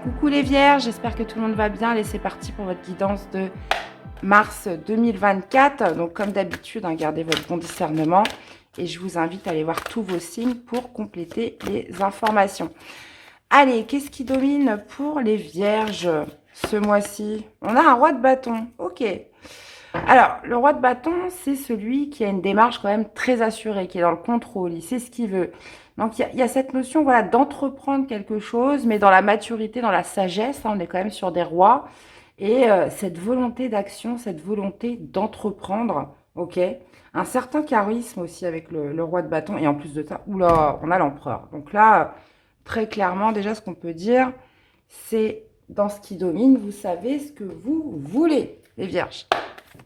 Coucou les vierges, j'espère que tout le monde va bien. Allez, c'est parti pour votre guidance de mars 2024. Donc comme d'habitude, gardez votre bon discernement et je vous invite à aller voir tous vos signes pour compléter les informations. Allez, qu'est-ce qui domine pour les vierges ce mois-ci? On a un roi de bâton, ok. Alors, le roi de bâton, c'est celui qui a une démarche quand même très assurée, qui est dans le contrôle, il sait ce qu'il veut. Donc, il y a cette notion voilà, d'entreprendre quelque chose, mais dans la maturité, dans la sagesse, on est quand même sur des rois. Et cette volonté d'action, cette volonté d'entreprendre, ok. Un certain charisme aussi avec le roi de bâton. Et en plus de ça, oula, on a l'empereur. Donc là, très clairement, déjà, ce qu'on peut dire, c'est dans ce qui domine, vous savez ce que vous voulez, les vierges.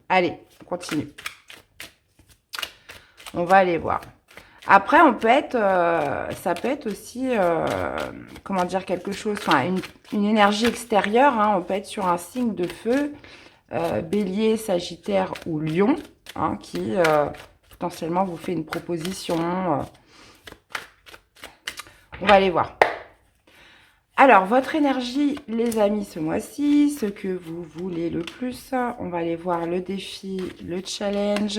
Allez, on continue. On va aller voir. Après, on peut être, ça peut être aussi, comment dire, quelque chose, enfin, une énergie extérieure. On peut être sur un signe de feu, bélier, sagittaire ou lion, qui potentiellement vous fait une proposition. On va aller voir. Alors, votre énergie, les amis, ce mois-ci, ce que vous voulez le plus, on va aller voir le défi, le challenge.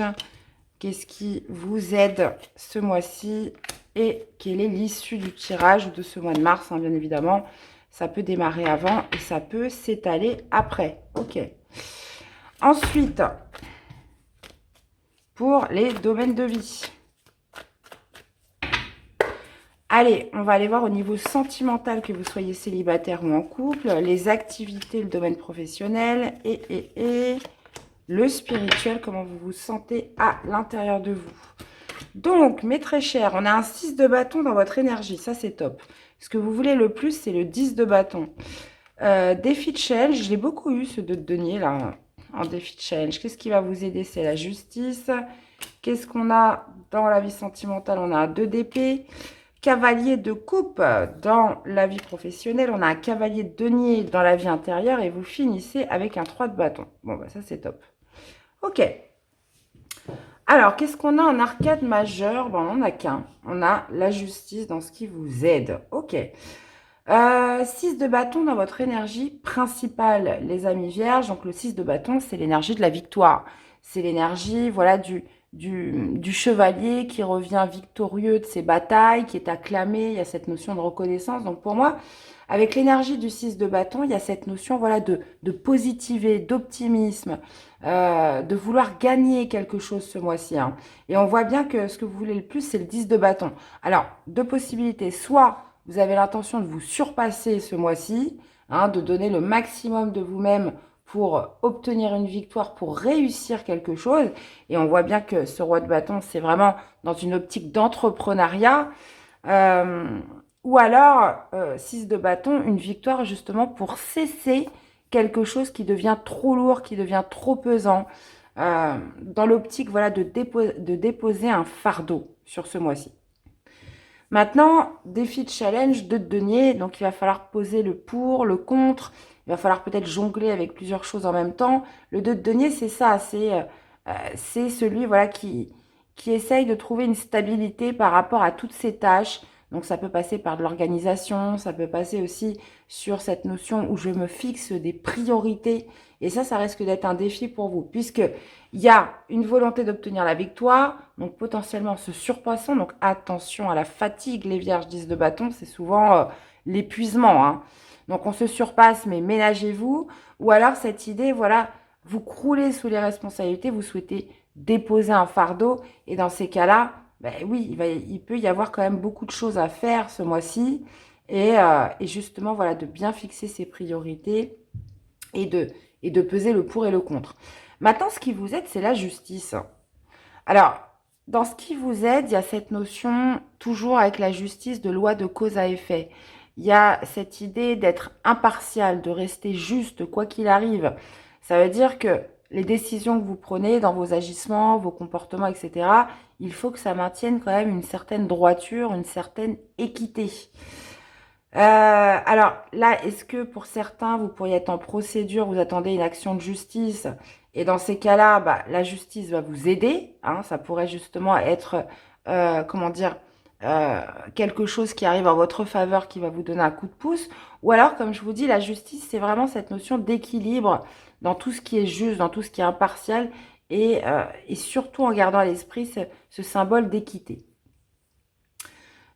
Qu'est-ce qui vous aide ce mois-ci et quelle est l'issue du tirage de ce mois de mars, bien évidemment. Ça peut démarrer avant et ça peut s'étaler après. Ok. Ensuite, pour les domaines de vie. Allez, on va aller voir au niveau sentimental, que vous soyez célibataire ou en couple, les activités, le domaine professionnel et le spirituel, comment vous vous sentez à l'intérieur de vous. Donc, mes très chers, on a un 6 de bâton dans votre énergie, ça c'est top. Ce que vous voulez le plus, c'est le 10 de bâton. Défi de challenge, je l'ai beaucoup eu ce 2 de denier là, en défi de challenge. Qu'est-ce qui va vous aider? C'est la justice. Qu'est-ce qu'on a dans la vie sentimentale? On a un 2 d'épée. Cavalier de coupe dans la vie professionnelle, on a un cavalier de denier dans la vie intérieure et vous finissez avec un 3 de bâton. Bon, bah ça c'est top. Ok. Alors, qu'est-ce qu'on a en arcade majeure? Bon, on n'a qu'un. On a la justice dans ce qui vous aide. Ok. 6 de bâton dans votre énergie principale, les amis vierges. Donc, le 6 de bâton, c'est l'énergie de la victoire. C'est l'énergie, voilà, du chevalier qui revient victorieux de ses batailles, qui est acclamé. Il y a cette notion de reconnaissance. Donc, pour moi, avec l'énergie du 6 de bâton, il y a cette notion, voilà, de positiver, d'optimisme, de vouloir gagner quelque chose ce mois-ci. Et on voit bien que ce que vous voulez le plus, c'est le 10 de bâton. Alors, deux possibilités. Soit vous avez l'intention de vous surpasser ce mois-ci, de donner le maximum de vous-même pour obtenir une victoire, pour réussir quelque chose. Et on voit bien que ce roi de bâton, c'est vraiment dans une optique d'entrepreneuriat. Ou alors, 6 de bâton, une victoire justement pour cesser quelque chose qui devient trop lourd, qui devient trop pesant. Dans l'optique, voilà, de déposer un fardeau sur ce mois-ci. Maintenant, défi de challenge, 2 de denier, donc il va falloir poser le pour, le contre, il va falloir peut-être jongler avec plusieurs choses en même temps. Le 2 de denier, c'est ça, c'est celui voilà, qui essaye de trouver une stabilité par rapport à toutes ses tâches. Donc ça peut passer par de l'organisation, ça peut passer aussi sur cette notion où je me fixe des priorités. Et ça risque d'être un défi pour vous, puisqu'il y a une volonté d'obtenir la victoire, donc potentiellement se surpassant. Donc attention à la fatigue, les vierges 10 de bâton, c'est souvent l'épuisement. Donc on se surpasse, mais ménagez-vous. Ou alors cette idée, voilà, vous croulez sous les responsabilités, vous souhaitez déposer un fardeau. Et dans ces cas-là, ben oui, il peut y avoir quand même beaucoup de choses à faire ce mois-ci. Et justement, voilà, de bien fixer ses priorités et de peser le pour et le contre. Maintenant, ce qui vous aide, c'est la justice. Alors, dans ce qui vous aide, il y a cette notion, toujours avec la justice, de loi de cause à effet. Il y a cette idée d'être impartial, de rester juste, quoi qu'il arrive. Ça veut dire que les décisions que vous prenez dans vos agissements, vos comportements, etc., il faut que ça maintienne quand même une certaine droiture, une certaine équité. Alors là, est-ce que pour certains, vous pourriez être en procédure, vous attendez une action de justice, et dans ces cas-là, bah, la justice va vous aider. Ça pourrait justement être, comment dire, quelque chose qui arrive en votre faveur qui va vous donner un coup de pouce. Ou alors, comme je vous dis, la justice, c'est vraiment cette notion d'équilibre dans tout ce qui est juste, dans tout ce qui est impartial, et surtout en gardant à l'esprit ce symbole d'équité.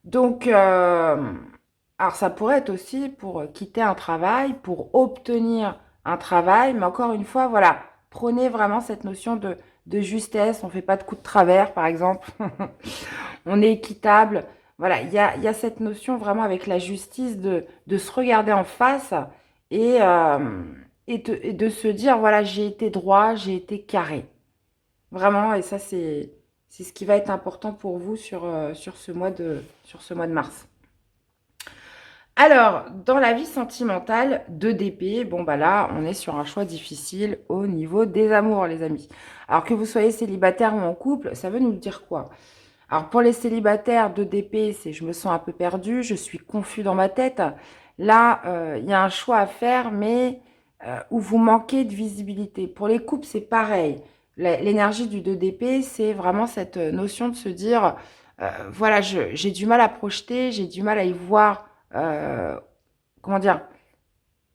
Donc, alors ça pourrait être aussi pour quitter un travail, pour obtenir un travail, mais encore une fois, voilà, prenez vraiment cette notion de justesse. On ne fait pas de coups de travers, par exemple. On est équitable. Voilà, il y a cette notion vraiment avec la justice de se regarder en face et, euh, et de se dire, voilà, j'ai été droit, j'ai été carré. Vraiment, et ça, c'est ce qui va être important pour vous sur ce mois de mars. Alors, dans la vie sentimentale de DP, bon bah là, on est sur un choix difficile au niveau des amours, les amis. Alors que vous soyez célibataire ou en couple, ça veut nous dire quoi? Alors pour les célibataires de DP, c'est je me sens un peu perdu, je suis confus dans ma tête. Là, il y a un choix à faire, mais où vous manquez de visibilité. Pour les couples, c'est pareil. L'énergie du 2DP, c'est vraiment cette notion de se dire, voilà, j'ai du mal à projeter, j'ai du mal à y voir, comment dire,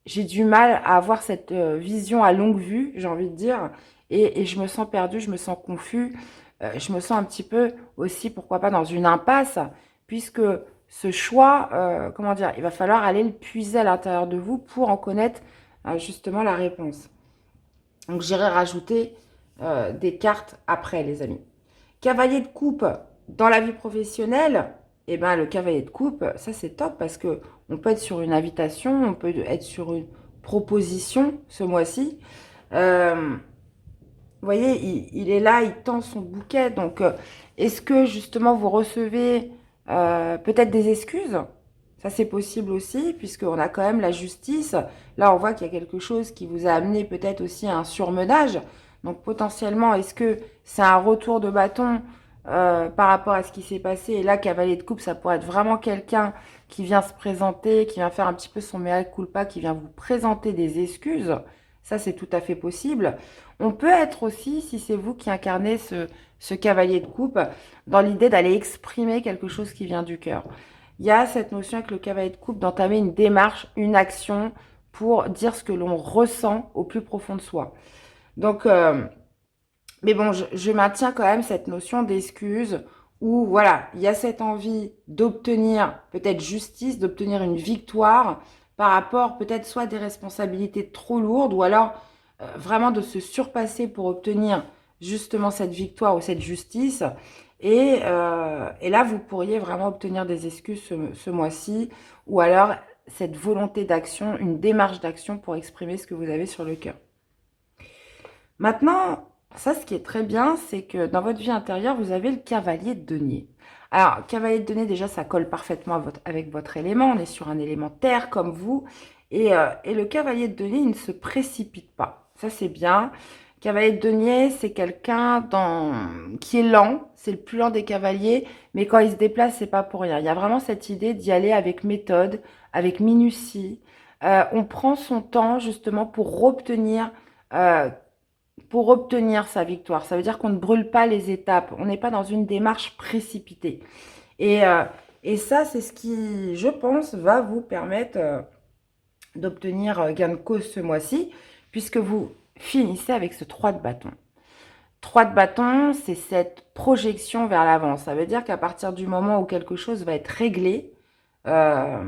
j'ai du mal à avoir cette vision à longue vue, j'ai envie de dire, et je me sens perdue, je me sens confus, je me sens un petit peu aussi, pourquoi pas, dans une impasse, puisque ce choix, comment dire, il va falloir aller le puiser à l'intérieur de vous pour en connaître justement la réponse. Donc j'irai rajouter des cartes après, les amis. Cavalier de coupe dans la vie professionnelle, eh ben, le cavalier de coupe, ça c'est top parce que on peut être sur une invitation, on peut être sur une proposition ce mois-ci. Vous voyez, il est là, il tend son bouquet. Donc, est-ce que justement vous recevez peut-être des excuses? Ça, c'est possible aussi, puisqu'on a quand même la justice. Là, on voit qu'il y a quelque chose qui vous a amené peut-être aussi à un surmenage. Donc, potentiellement, est-ce que c'est un retour de bâton par rapport à ce qui s'est passé? Et là, cavalier de coupe, ça pourrait être vraiment quelqu'un qui vient se présenter, qui vient faire un petit peu son mea culpa, qui vient vous présenter des excuses. Ça, c'est tout à fait possible. On peut être aussi, si c'est vous qui incarnez ce cavalier de coupe, dans l'idée d'aller exprimer quelque chose qui vient du cœur. Il y a cette notion avec le cavalier de coupe d'entamer une démarche, une action pour dire ce que l'on ressent au plus profond de soi. Donc, mais bon, je maintiens quand même cette notion d'excuse où, voilà, il y a cette envie d'obtenir peut-être justice, d'obtenir une victoire par rapport peut-être soit à des responsabilités trop lourdes ou alors vraiment de se surpasser pour obtenir justement cette victoire ou cette justice. Et là, vous pourriez vraiment obtenir des excuses ce mois-ci ou alors cette volonté d'action, une démarche d'action pour exprimer ce que vous avez sur le cœur. Maintenant, ça, ce qui est très bien, c'est que dans votre vie intérieure, vous avez le cavalier de denier. Alors, cavalier de denier, déjà, ça colle parfaitement avec votre élément. On est sur un élément terre comme vous. Et le cavalier de denier, il ne se précipite pas. Ça, c'est bien. Cavalier de denier, c'est quelqu'un qui est lent. C'est le plus lent des cavaliers. Mais quand il se déplace, c'est pas pour rien. Il y a vraiment cette idée d'y aller avec méthode, avec minutie. On prend son temps, justement, euh, pour obtenir sa victoire. Ça veut dire qu'on ne brûle pas les étapes. On n'est pas dans une démarche précipitée. Et, euh, et ça, c'est ce qui, je pense, va vous permettre d'obtenir gain de cause ce mois-ci, puisque vous finissez avec ce 3 de bâton. 3 de bâton, c'est cette projection vers l'avant. Ça veut dire qu'à partir du moment où quelque chose va être réglé, euh,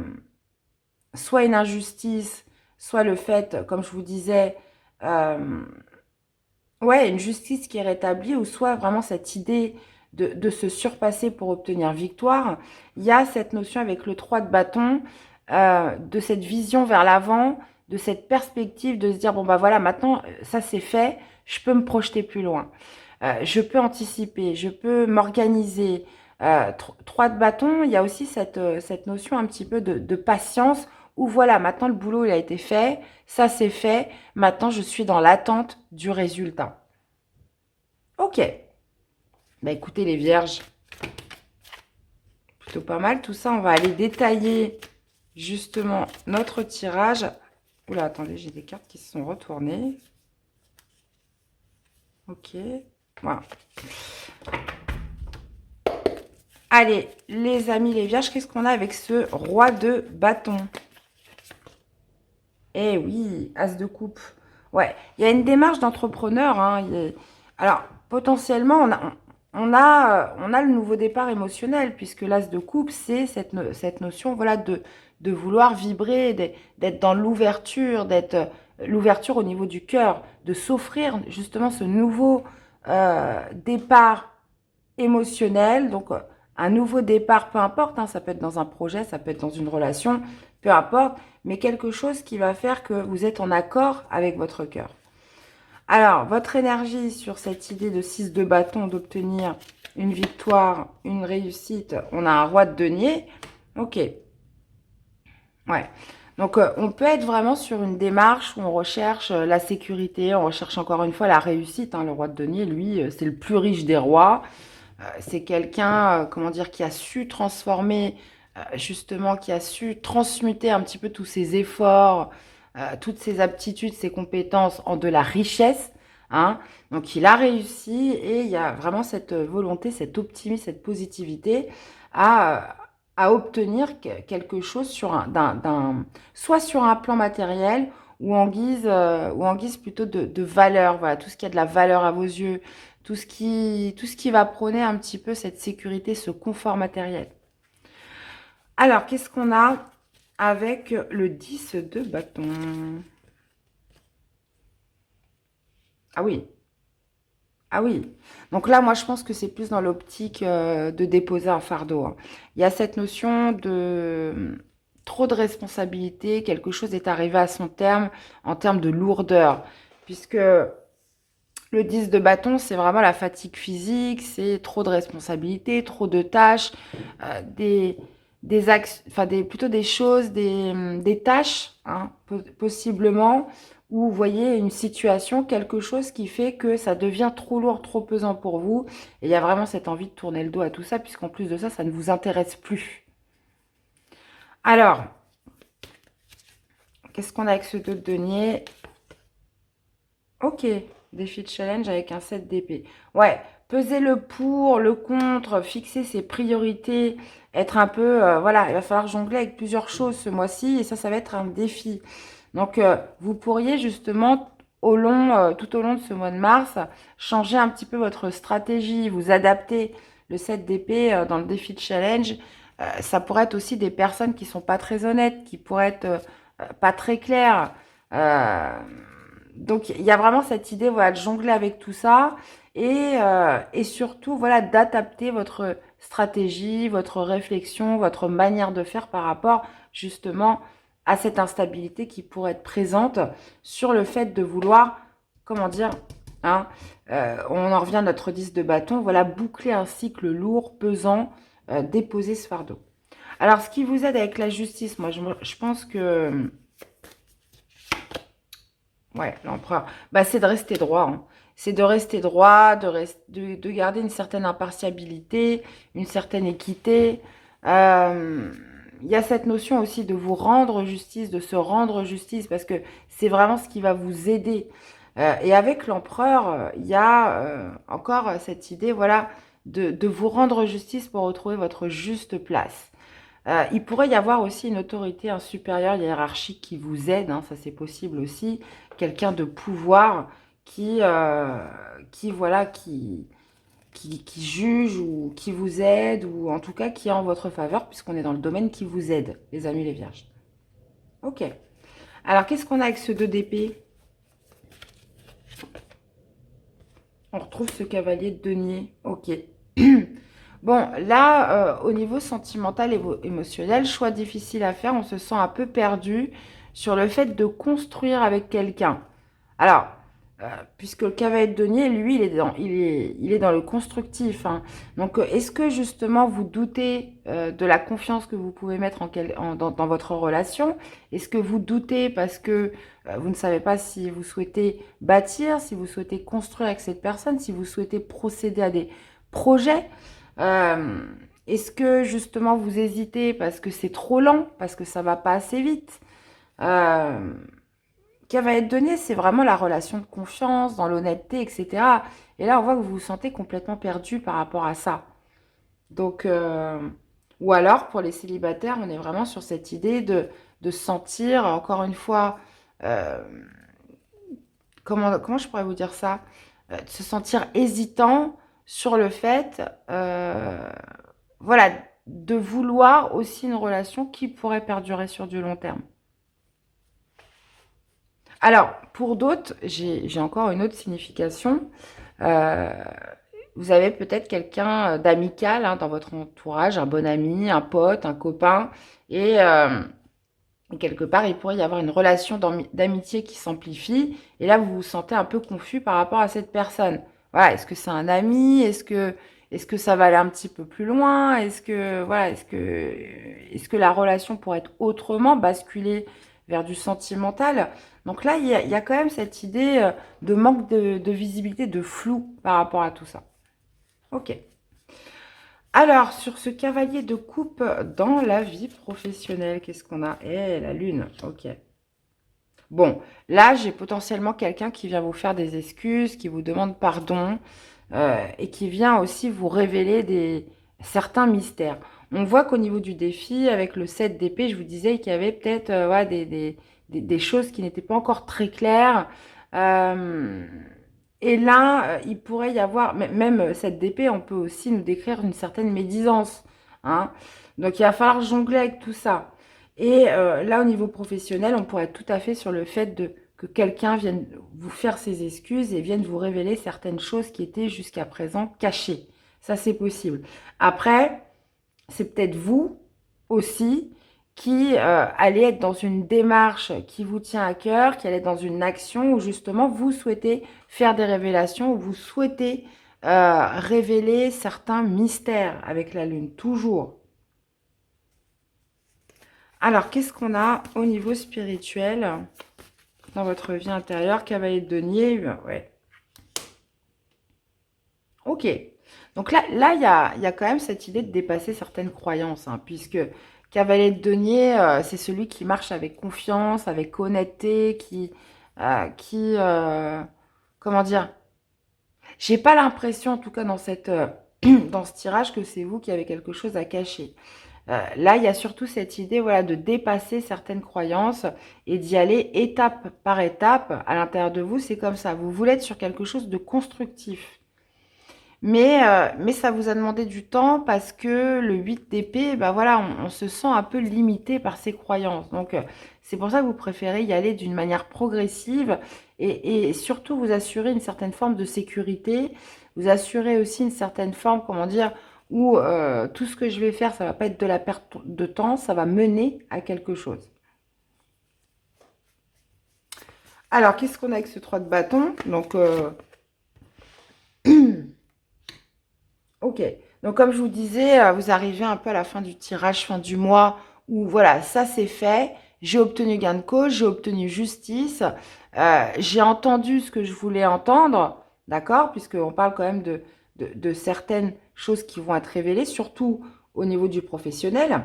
soit une injustice, soit le fait, comme je vous disais, euh, ouais, une justice qui est rétablie, ou soit vraiment cette idée de se surpasser pour obtenir victoire. Il y a cette notion avec le 3 de bâton, de cette vision vers l'avant, de cette perspective de se dire, bon bah voilà, maintenant ça c'est fait, je peux me projeter plus loin. Je peux anticiper, je peux m'organiser. 3 de bâton, il y a aussi cette notion un petit peu de patience, où voilà, maintenant le boulot il a été fait, ça c'est fait, maintenant je suis dans l'attente du résultat. Ok, bah écoutez les vierges, plutôt pas mal tout ça. On va aller détailler justement notre tirage. Oula, attendez, j'ai des cartes qui se sont retournées. Ok, voilà. Allez, les amis, les vierges, qu'est-ce qu'on a avec ce roi de bâton? Eh oui, as de coupe. Ouais, il y a une démarche d'entrepreneur, hein. Alors, potentiellement, on a le nouveau départ émotionnel, puisque l'as de coupe, c'est cette notion, voilà, de vouloir vibrer, d'être dans l'ouverture, d'être l'ouverture au niveau du cœur, de s'offrir justement ce nouveau départ émotionnel. Donc, un nouveau départ, peu importe, hein, ça peut être dans un projet, ça peut être dans une relation, peu importe, mais quelque chose qui va faire que vous êtes en accord avec votre cœur. Alors, votre énergie sur cette idée de 6 de bâton, d'obtenir une victoire, une réussite, on a un roi de denier. Ok, ouais. Donc, on peut être vraiment sur une démarche où on recherche la sécurité, on recherche encore une fois la réussite, hein. Le roi de denier, lui, c'est le plus riche des rois. C'est quelqu'un, comment dire, qui a su transformer, justement, qui a su transmuter un petit peu tous ses efforts, toutes ses aptitudes, ses compétences en de la richesse, hein. Donc, il a réussi et il y a vraiment cette volonté, cet optimisme, cette positivité à, à obtenir quelque chose sur soit sur un plan matériel ou en guise plutôt de valeur. Voilà, tout ce qui a de la valeur à vos yeux, tout ce qui va prôner un petit peu cette sécurité, ce confort matériel. Alors, qu'est-ce qu'on a avec le 10 de bâton? Ah oui, ah oui. Donc là, moi, je pense que c'est plus dans l'optique de déposer un fardeau, hein. Il y a cette notion de trop de responsabilité, quelque chose est arrivé à son terme en termes de lourdeur, puisque le 10 de bâton, c'est vraiment la fatigue physique, c'est trop de responsabilités, trop de tâches, des axes, enfin plutôt des choses, des tâches, hein, possiblement, où vous voyez une situation, quelque chose qui fait que ça devient trop lourd, trop pesant pour vous. Et il y a vraiment cette envie de tourner le dos à tout ça, puisqu'en plus de ça, ça ne vous intéresse plus. Alors, qu'est-ce qu'on a avec ce 2 de denier? Ok, défi de challenge avec un 7 d'épée. Ouais, peser le pour, le contre, fixer ses priorités, être un peu... voilà, il va falloir jongler avec plusieurs choses ce mois-ci et ça va être un défi. Donc, vous pourriez justement, tout au long de ce mois de mars, changer un petit peu votre stratégie, vous adapter. Le 7 d'épée dans le défi de challenge, ça pourrait être aussi des personnes qui sont pas très honnêtes, qui pourraient être pas très claires. Euh, donc, il y a vraiment cette idée, voilà, de jongler avec tout ça et surtout, voilà, d'adapter votre stratégie, votre réflexion, votre manière de faire par rapport justement à cette instabilité qui pourrait être présente sur le fait de vouloir, comment dire, hein, on en revient à notre 10 de bâton, voilà, boucler un cycle lourd, pesant, déposer ce fardeau. Alors, ce qui vous aide avec la justice, moi, je pense que ouais, l'empereur. Bah, c'est de rester droit, hein. C'est de rester droit, de garder une certaine impartialité, une certaine équité. Euh, Il y a cette notion aussi de vous rendre justice, de se rendre justice, parce que c'est vraiment ce qui va vous aider. Et avec l'empereur, il y a encore cette idée, voilà, de vous rendre justice pour retrouver votre juste place. Il pourrait y avoir aussi une autorité, un supérieur hiérarchique qui vous aide, hein, ça c'est possible aussi, quelqu'un de pouvoir qui voilà, qui juge ou qui vous aide, ou en tout cas qui est en votre faveur, puisqu'on est dans le domaine qui vous aide, les amis les vierges. Ok. Alors, qu'est-ce qu'on a avec ce 2 d'épée? On retrouve ce cavalier de denier. Ok. Bon, là, au niveau sentimental et émotionnel, choix difficile à faire. On se sent un peu perdu sur le fait de construire avec quelqu'un. Alors, puisque le cavalier de denier, lui, il est dans le constructif, hein. Donc, est-ce que justement vous doutez de la confiance que vous pouvez mettre dans votre relation? Est-ce que vous doutez parce que vous ne savez pas si vous souhaitez bâtir, si vous souhaitez construire avec cette personne, si vous souhaitez procéder à des projets? Euh, Est-ce que justement vous hésitez parce que c'est trop lent, parce que ça va pas assez vite? Euh, qui va être donné, c'est vraiment la relation de confiance, dans l'honnêteté, etc. Et là, on voit que vous vous sentez complètement perdu par rapport à ça. Donc, ou alors, pour les célibataires, on est vraiment sur cette idée de sentir, encore une fois, euh, comment je pourrais vous dire ça? De se sentir hésitant sur le fait, voilà, de vouloir aussi une relation qui pourrait perdurer sur du long terme. Alors, pour d'autres, j'ai encore une autre signification. Euh, Vous avez peut-être quelqu'un d'amical hein, dans votre entourage, un bon ami, un pote, un copain, et quelque part, il pourrait y avoir une relation d'amitié qui s'amplifie, et là, vous vous sentez un peu confus par rapport à cette personne. Voilà, est-ce que c'est un ami? Est-ce que ça va aller un petit peu plus loin? Est-ce que la relation pourrait être autrement basculée vers du sentimental? Donc là, il y a quand même cette idée de manque de visibilité, de flou par rapport à tout ça. Ok. Alors, sur ce cavalier de coupe dans la vie professionnelle, qu'est-ce qu'on a? Eh, la lune. Ok. Bon, là, j'ai potentiellement quelqu'un qui vient vous faire des excuses, qui vous demande pardon et qui vient aussi vous révéler certains mystères. On voit qu'au niveau du défi, avec le 7 d'épée, je vous disais qu'il y avait peut-être ouais, des choses qui n'étaient pas encore très claires. Euh, et là, il pourrait y avoir, même cette d'épée, on peut aussi nous décrire une certaine médisance. Hein. Donc, il va falloir jongler avec tout ça. Et là, au niveau professionnel, on pourrait être tout à fait sur le fait que quelqu'un vienne vous faire ses excuses et vienne vous révéler certaines choses qui étaient jusqu'à présent cachées. Ça, c'est possible. Après, c'est peut-être vous aussi qui allez être dans une démarche qui vous tient à cœur, qui allez être dans une action où justement vous souhaitez faire des révélations, où vous souhaitez révéler certains mystères avec la Lune, toujours. Alors, qu'est-ce qu'on a au niveau spirituel dans votre vie intérieure? Cavalier de denier, ouais. Ok. Donc là, il y a quand même cette idée de dépasser certaines croyances, hein, puisque cavalier de denier, c'est celui qui marche avec confiance, avec honnêteté, comment dire? J'ai pas l'impression, en tout cas dans dans ce tirage, que c'est vous qui avez quelque chose à cacher. Là, il y a surtout cette idée, voilà, de dépasser certaines croyances et d'y aller étape par étape. À l'intérieur de vous, c'est comme ça. Vous voulez être sur quelque chose de constructif. Mais ça vous a demandé du temps parce que le 8 d'épée, bah voilà, on se sent un peu limité par ses croyances. Donc, c'est pour ça que vous préférez y aller d'une manière progressive et surtout vous assurer une certaine forme de sécurité, vous assurer aussi une certaine forme, comment dire, où tout ce que je vais faire, ça va pas être de la perte de temps, ça va mener à quelque chose. Alors, qu'est-ce qu'on a avec ce 3 de bâton? Donc, ok. Donc, comme je vous disais, vous arrivez un peu à la fin du tirage, fin du mois, où voilà, ça c'est fait. J'ai obtenu gain de cause, j'ai obtenu justice, j'ai entendu ce que je voulais entendre, d'accord? Puisqu'on parle quand même de certaines choses qui vont être révélées, surtout au niveau du professionnel.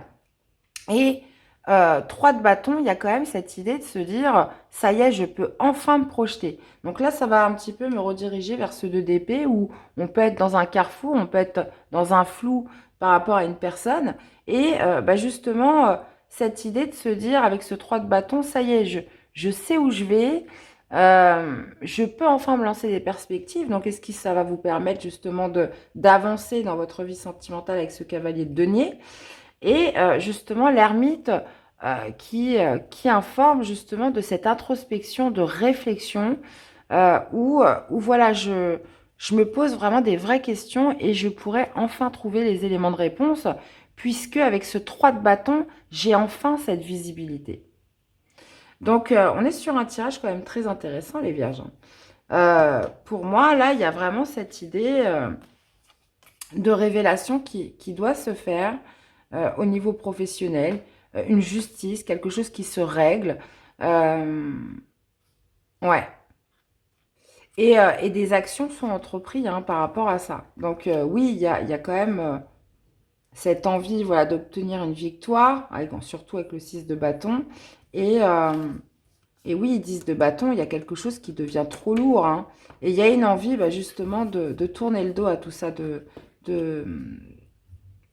Et 3 de bâton, il y a quand même cette idée de se dire, ça y est, je peux enfin me projeter. Donc là, ça va un petit peu me rediriger vers ce 2 d'épée où on peut être dans un carrefour, on peut être dans un flou par rapport à une personne. Et bah justement, cette idée de se dire, avec ce 3 de bâton, ça y est, je sais où je vais. Je peux enfin me lancer des perspectives. Donc, est-ce que ça va vous permettre justement d'avancer dans votre vie sentimentale avec ce cavalier de denier? Et justement, l'ermite qui informe justement de cette introspection, de réflexion, où voilà, je me pose vraiment des vraies questions et je pourrais enfin trouver les éléments de réponse, puisque avec ce 3 de bâton, j'ai enfin cette visibilité. Donc, on est sur un tirage quand même très intéressant, les vierges. Pour moi, là, il y a vraiment cette idée de révélation qui doit se faire au niveau professionnel, une justice, quelque chose qui se règle. Euh, ouais. Et des actions sont entreprises hein, par rapport à ça. Donc oui, il y a quand même cette envie voilà, d'obtenir une victoire, surtout avec le 6 de bâton. Et, euh, et oui, 10 de bâton, il y a quelque chose qui devient trop lourd. Hein. Et il y a une envie bah, justement de tourner le dos à tout ça, de,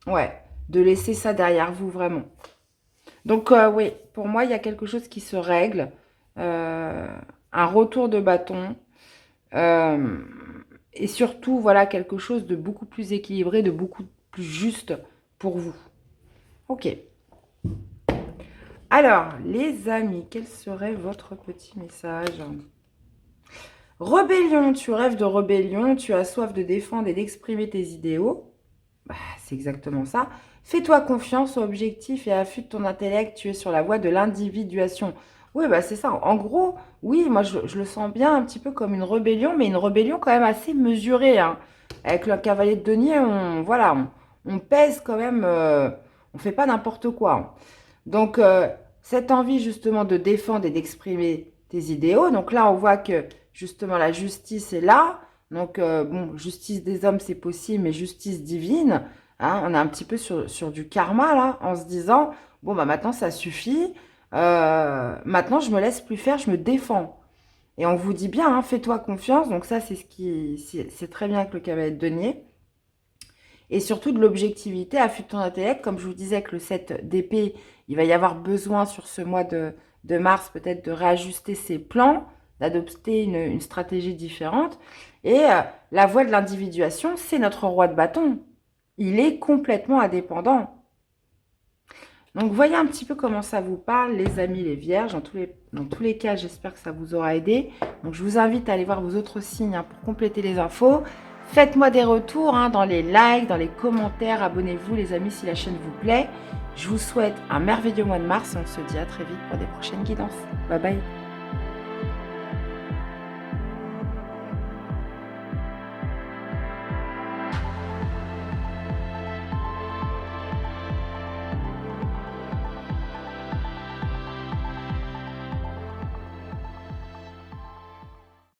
Ouais, de laisser ça derrière vous, vraiment. Donc, oui, pour moi, il y a quelque chose qui se règle. Euh, un retour de bâton. euh, et surtout, voilà, quelque chose de beaucoup plus équilibré, de beaucoup plus juste pour vous. Ok. Alors, les amis, quel serait votre petit message? Rébellion, tu rêves de rébellion, tu as soif de défendre et d'exprimer tes idéaux. Bah, c'est exactement ça. Fais-toi confiance, sois objectif et affûte ton intellect, tu es sur la voie de l'individuation. Oui, bah c'est ça. En gros, oui, moi je le sens bien un petit peu comme une rébellion, mais une rébellion quand même assez mesurée, hein. Avec le cavalier de denier, voilà, on pèse quand même, on fait pas n'importe quoi. Donc, cette envie justement de défendre et d'exprimer tes idéaux, donc là, on voit que justement la justice est là. Donc, bon, justice des hommes, c'est possible, mais justice divine, hein, on est un petit peu sur du karma, là, en se disant, bon, bah maintenant, ça suffit. Maintenant, je me laisse plus faire, je me défends. Et on vous dit bien, hein, fais-toi confiance. Donc ça, c'est très bien avec le cavalier de denier. Et surtout de l'objectivité, affûte ton intellect. Comme je vous disais que le 7 d'épée, il va y avoir besoin sur ce mois de mars peut-être de réajuster ses plans, d'adopter une stratégie différente. Et la voie de l'individuation, c'est notre roi de bâton. Il est complètement indépendant. Donc, voyez un petit peu comment ça vous parle, les amis, les vierges. Dans tous les cas, j'espère que ça vous aura aidé. Donc, je vous invite à aller voir vos autres signes, hein, pour compléter les infos. Faites-moi des retours, hein, dans les likes, dans les commentaires. Abonnez-vous, les amis, si la chaîne vous plaît. Je vous souhaite un merveilleux mois de mars et on se dit à très vite pour des prochaines guidances. Bye bye.